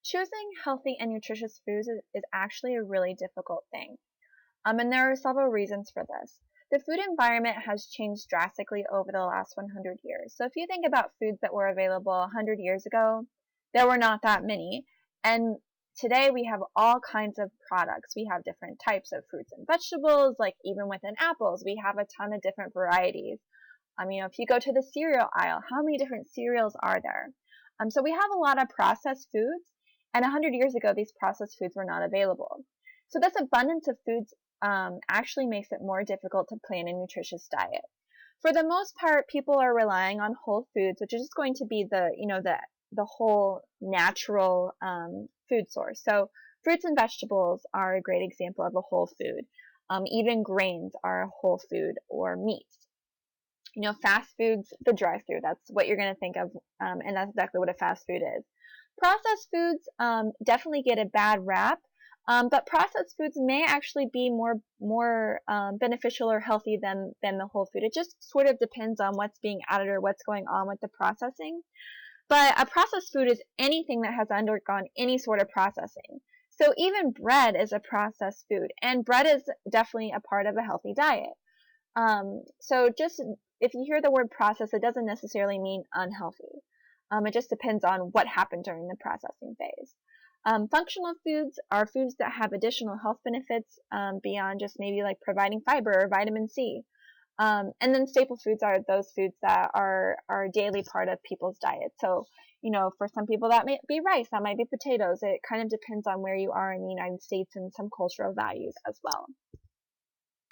Choosing healthy and nutritious foods is actually a really difficult thing. And there are several reasons for this. The food environment has changed drastically over the last 100 years. So if you think about foods that were available 100 years ago, there were not that many. And today we have all kinds of products. We have different types of fruits and vegetables, like even within apples, we have a ton of different varieties. If you go to the cereal aisle, how many different cereals are there? So we have a lot of processed foods, and 100 years ago, these processed foods were not available. So this abundance of foods actually makes it more difficult to plan a nutritious diet. For the most part, people are relying on whole foods, which is just going to be the whole natural food source. So fruits and vegetables are a great example of a whole food. Even grains are a whole food, or meats. Fast foods, the drive-through, that's what you're going to think of, and that's exactly what a fast food is. Processed foods definitely get a bad rap, but processed foods may actually be more beneficial or healthy than the whole food. It just sort of depends on what's being added or what's going on with the processing. But a processed food is anything that has undergone any sort of processing. So even bread is a processed food, and bread is definitely a part of a healthy diet. So just if you hear the word process, it doesn't necessarily mean unhealthy. It just depends on what happened during the processing phase. Functional foods are foods that have additional health benefits beyond just maybe like providing fiber or vitamin C. And then staple foods are those foods that are a daily part of people's diet. So, for some people that might be rice, that might be potatoes. It kind of depends on where you are in the United States and some cultural values as well.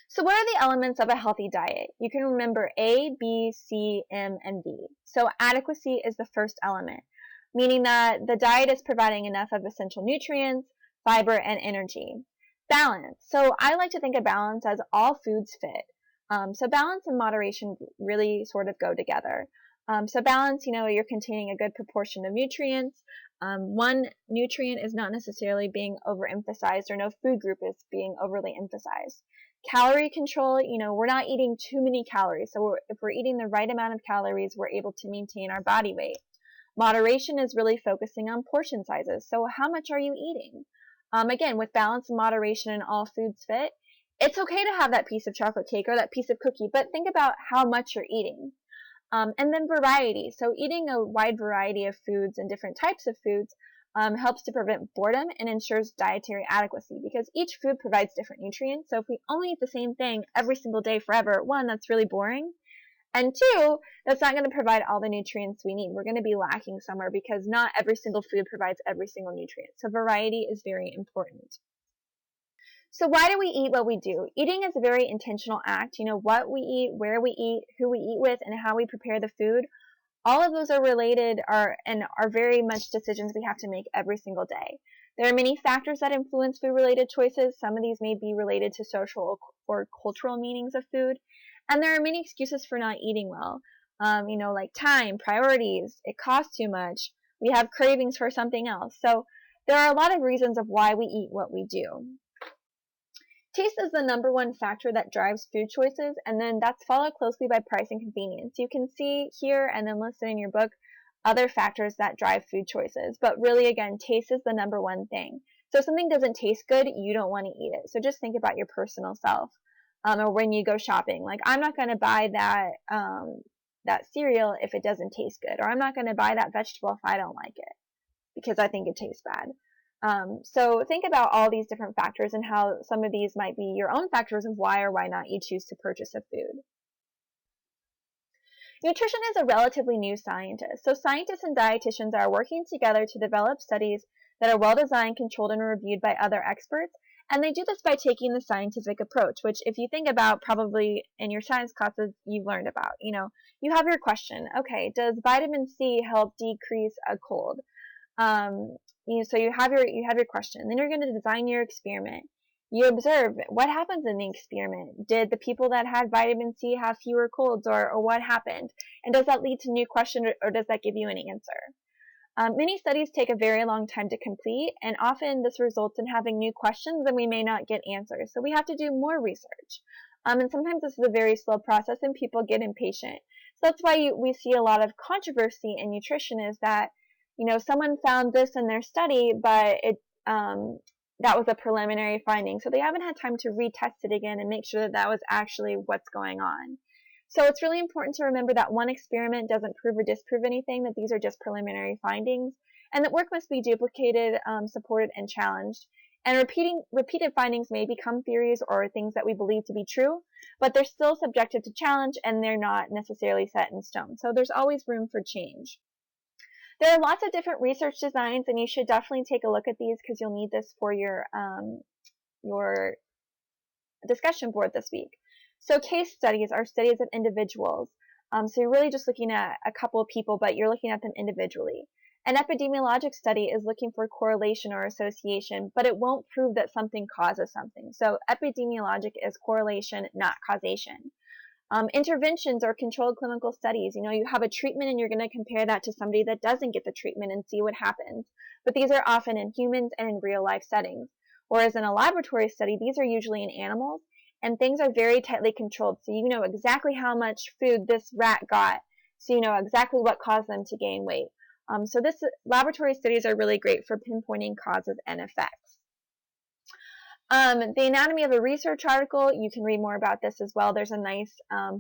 So what are the elements of a healthy diet? You can remember A, B, C, M, and V. So adequacy is the first element, meaning that the diet is providing enough of essential nutrients, fiber, and energy. Balance. So I like to think of balance as all foods fit. So balance and moderation really sort of go together. So balance, you're containing a good proportion of nutrients. One nutrient is not necessarily being overemphasized, or no food group is being overly emphasized. Calorie control, we're not eating too many calories. So if we're eating the right amount of calories, we're able to maintain our body weight. Moderation is really focusing on portion sizes. So how much are you eating? Again, with balance and moderation and all foods fit, it's okay to have that piece of chocolate cake or that piece of cookie, but think about how much you're eating. And then variety. So eating a wide variety of foods and different types of foods helps to prevent boredom and ensures dietary adequacy, because each food provides different nutrients. So if we only eat the same thing every single day forever, one, that's really boring. And two, that's not going to provide all the nutrients we need. We're going to be lacking somewhere because not every single food provides every single nutrient. So variety is very important. So why do we eat what we do? Eating is a very intentional act. What we eat, where we eat, who we eat with, and how we prepare the food. All of those are related and are very much decisions we have to make every single day. There are many factors that influence food-related choices. Some of these may be related to social or cultural meanings of food. And there are many excuses for not eating well. Like time, priorities, it costs too much, we have cravings for something else. So there are a lot of reasons of why we eat what we do. Taste is the number one factor that drives food choices, and then that's followed closely by price and convenience. You can see here and then listen in your book other factors that drive food choices, but really, again, taste is the number one thing. So if something doesn't taste good, you don't want to eat it. So just think about your personal self, or when you go shopping. Like, I'm not going to buy that cereal if it doesn't taste good, or I'm not going to buy that vegetable if I don't like it because I think it tastes bad. So think about all these different factors and how some of these might be your own factors of why or why not you choose to purchase a food. Nutrition is a relatively new science. So scientists and dietitians are working together to develop studies that are well-designed, controlled, and reviewed by other experts. And they do this by taking the scientific approach, which if you think about probably in your science classes you've learned about. You have your question. Okay, does vitamin C help decrease a cold? So you have your question. Then you're going to design your experiment. You observe what happens in the experiment. Did the people that had vitamin C have fewer colds, or what happened? And does that lead to new questions, or does that give you an answer? Many studies take a very long time to complete, and often this results in having new questions and we may not get answers. So we have to do more research. And sometimes this is a very slow process and people get impatient. So that's why we see a lot of controversy in nutrition, is that someone found this in their study, but that was a preliminary finding. So they haven't had time to retest it again and make sure that that was actually what's going on. So it's really important to remember that one experiment doesn't prove or disprove anything, that these are just preliminary findings, and that work must be duplicated, supported, and challenged. And repeated findings may become theories or things that we believe to be true, but they're still subjected to challenge and they're not necessarily set in stone. So there's always room for change. There are lots of different research designs, and you should definitely take a look at these because you'll need this for your discussion board this week. So case studies are studies of individuals. So you're really just looking at a couple of people, but you're looking at them individually. An epidemiologic study is looking for correlation or association, but it won't prove that something causes something. So epidemiologic is correlation, not causation. Interventions or controlled clinical studies, you have a treatment and you're going to compare that to somebody that doesn't get the treatment and see what happens. But these are often in humans and in real life settings. Whereas in a laboratory study, these are usually in animals, and things are very tightly controlled. So you know exactly how much food this rat got. So you know exactly what caused them to gain weight. So laboratory studies are really great for pinpointing causes and effects. The anatomy of a research article, you can read more about this as well. There's a nice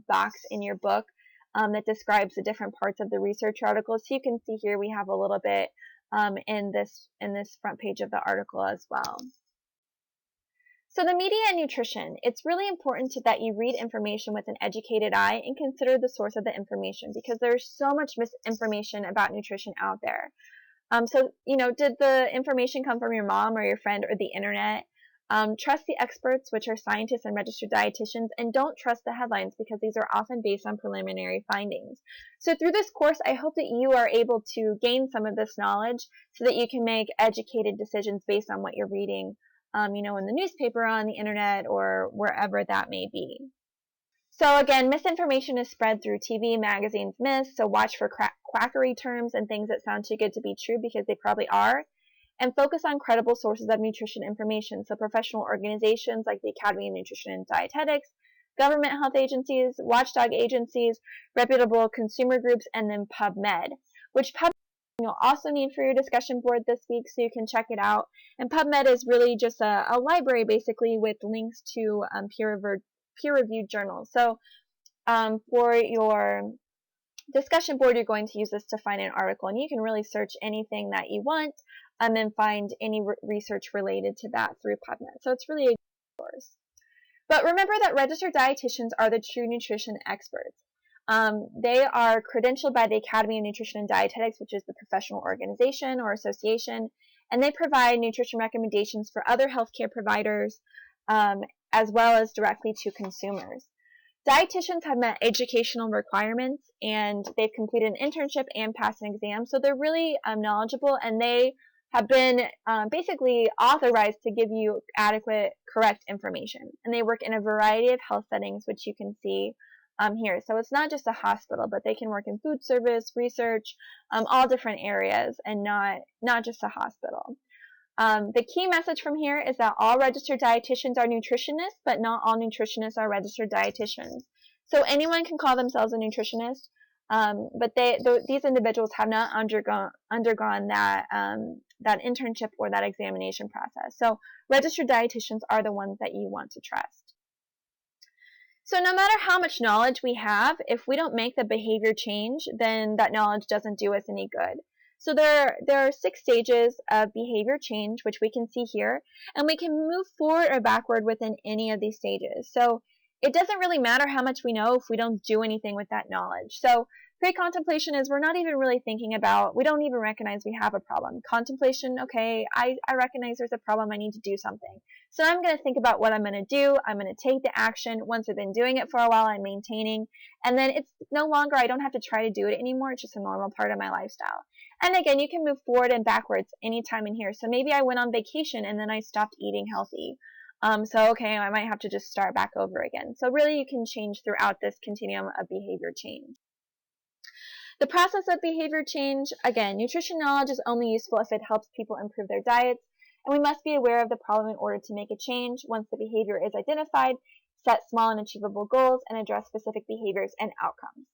box in your book that describes the different parts of the research article. So you can see here we have a little bit in this front page of the article as well. So the media and nutrition, it's really important that you read information with an educated eye and consider the source of the information because there's so much misinformation about nutrition out there. So, did the information come from your mom or your friend or the internet? Trust the experts, which are scientists and registered dietitians, and don't trust the headlines because these are often based on preliminary findings. So through this course, I hope that you are able to gain some of this knowledge so that you can make educated decisions based on what you're reading, in the newspaper, on the internet, or wherever that may be. So again, misinformation is spread through TV, magazines, myths, so watch for quackery terms and things that sound too good to be true because they probably are. And focus on credible sources of nutrition information, so professional organizations like the Academy of Nutrition and Dietetics, government health agencies, watchdog agencies, reputable consumer groups, and then PubMed, which PubMed you'll also need for your discussion board this week so you can check it out. And PubMed is really just a library basically with links to peer-reviewed journals. So for your discussion board, you're going to use this to find an article, and you can really search anything that you want and then find any research related to that through PubMed. So it's really a good source. But remember that registered dietitians are the true nutrition experts. They are credentialed by the Academy of Nutrition and Dietetics, which is the professional organization or association, and they provide nutrition recommendations for other healthcare providers as well as directly to consumers. Dietitians have met educational requirements and they've completed an internship and passed an exam, so they're really knowledgeable, and they have been basically authorized to give you adequate, correct information. And they work in a variety of health settings, which you can see here. So it's not just a hospital, but they can work in food service, research, all different areas, and not just a hospital. The key message from here is that all registered dietitians are nutritionists, but not all nutritionists are registered dietitians. So anyone can call themselves a nutritionist, but these individuals have not undergone that internship or that examination process. So registered dietitians are the ones that you want to trust. So no matter how much knowledge we have, if we don't make the behavior change, then that knowledge doesn't do us any good. So there are 6 stages of behavior change, which we can see here, and we can move forward or backward within any of these stages. So it doesn't really matter how much we know if we don't do anything with that knowledge. So pre-contemplation is we're not even really thinking about, we don't even recognize we have a problem. Contemplation, okay, I recognize there's a problem, I need to do something. So I'm going to think about what I'm going to do, I'm going to take the action. Once I've been doing it for a while, I'm maintaining, and then it's no longer, I don't have to try to do it anymore, it's just a normal part of my lifestyle. And again, you can move forward and backwards anytime in here. So maybe I went on vacation and then I stopped eating healthy. So okay, I might have to just start back over again. So really you can change throughout this continuum of behavior change. The process of behavior change, again, nutrition knowledge is only useful if it helps people improve their diets, and we must be aware of the problem in order to make a change. Once the behavior is identified, set small and achievable goals, and address specific behaviors and outcomes.